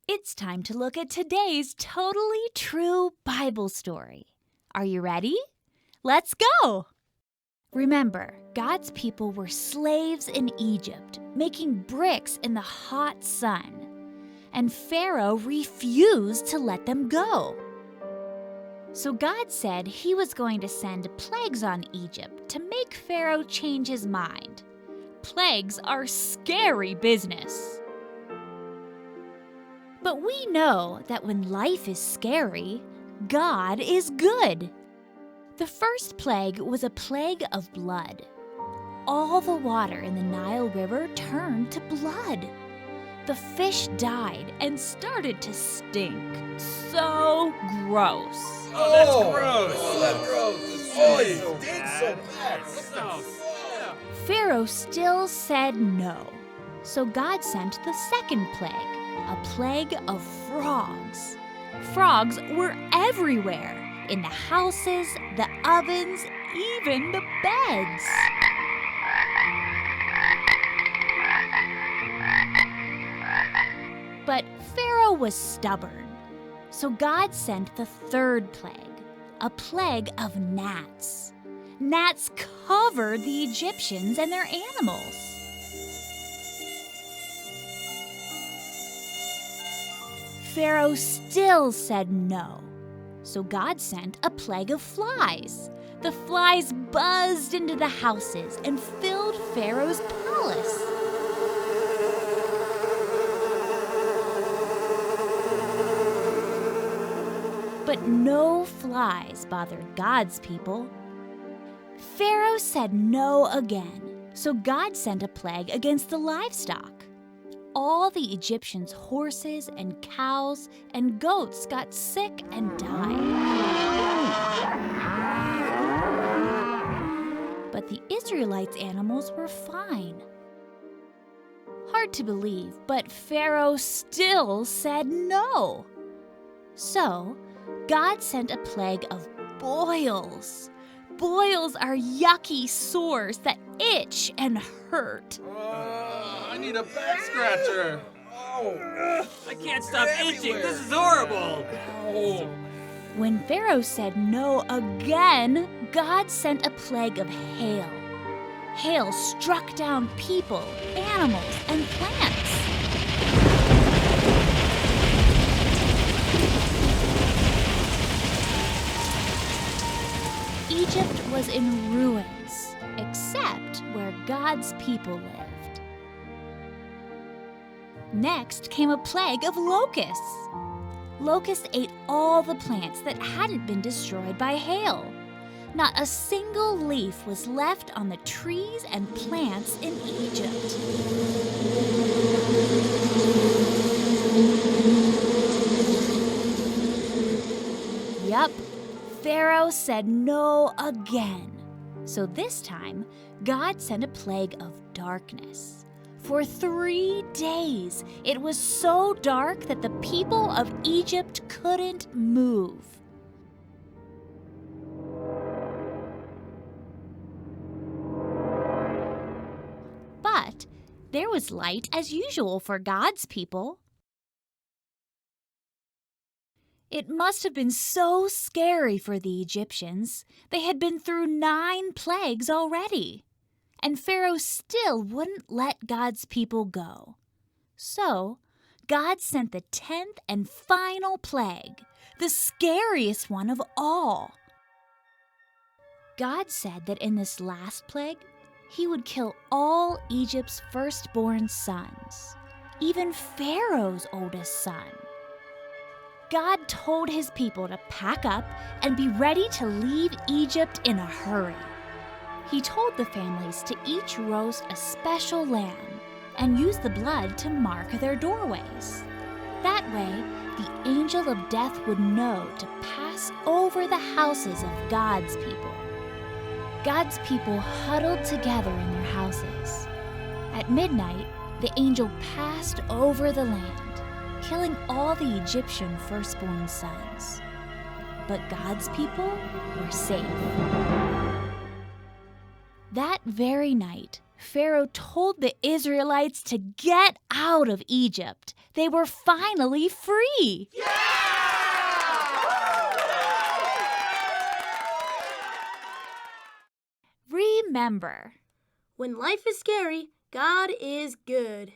It's time to look at today's totally true Bible story. Are you ready? Let's go! Remember, God's people were slaves in Egypt, making bricks in the hot sun. And Pharaoh refused to let them go. So God said he was going to send plagues on Egypt to make Pharaoh change his mind. Plagues are scary business. But we know that when life is scary, God is good. The first plague was a plague of blood. All the water in the Nile River turned to blood. The fish died and started to stink. So gross. Oh, that's gross. Oh, that's gross. Oh, it stinks so bad. Pharaoh still said no. So God sent the second plague, a plague of frogs. Frogs were everywhere, in the houses, the ovens, even the beds. But Pharaoh was stubborn, so God sent the third plague, a plague of gnats. Gnats covered the Egyptians and their animals. Pharaoh still said no, so God sent a plague of flies. The flies buzzed into the houses and filled Pharaoh's palace. But no flies bothered God's people. Pharaoh said no again, so God sent a plague against the livestock. All the Egyptians' horses and cows and goats got sick and died. But the Israelites' animals were fine. Hard to believe, but Pharaoh still said no. So, God sent a plague of boils. Boils are yucky sores that itch and hurt. I need a back scratcher. I can't stop itching. This is horrible. When Pharaoh said no again, God sent a plague of hail. Hail struck down people, animals, and plants. Egypt was in ruins, except where God's people lived. Next came a plague of locusts. Locusts ate all the plants that hadn't been destroyed by hail. Not a single leaf was left on the trees and plants in Egypt. Yup. Pharaoh said no again. So this time, God sent a plague of darkness. For 3 days, it was so dark that the people of Egypt couldn't move. But there was light as usual for God's people. It must have been so scary for the Egyptians. They had been through 9 plagues already. And Pharaoh still wouldn't let God's people go. So, God sent the 10th and final plague, the scariest one of all. God said that in this last plague, he would kill all Egypt's firstborn sons, even Pharaoh's oldest son. God told his people to pack up and be ready to leave Egypt in a hurry. He told the families to each roast a special lamb and use the blood to mark their doorways. That way, the angel of death would know to pass over the houses of God's people. God's people huddled together in their houses. At midnight, the angel passed over the land, killing all the Egyptian firstborn sons. But God's people were safe. That very night, Pharaoh told the Israelites to get out of Egypt, They were finally free. Remember, when life is scary, God is good.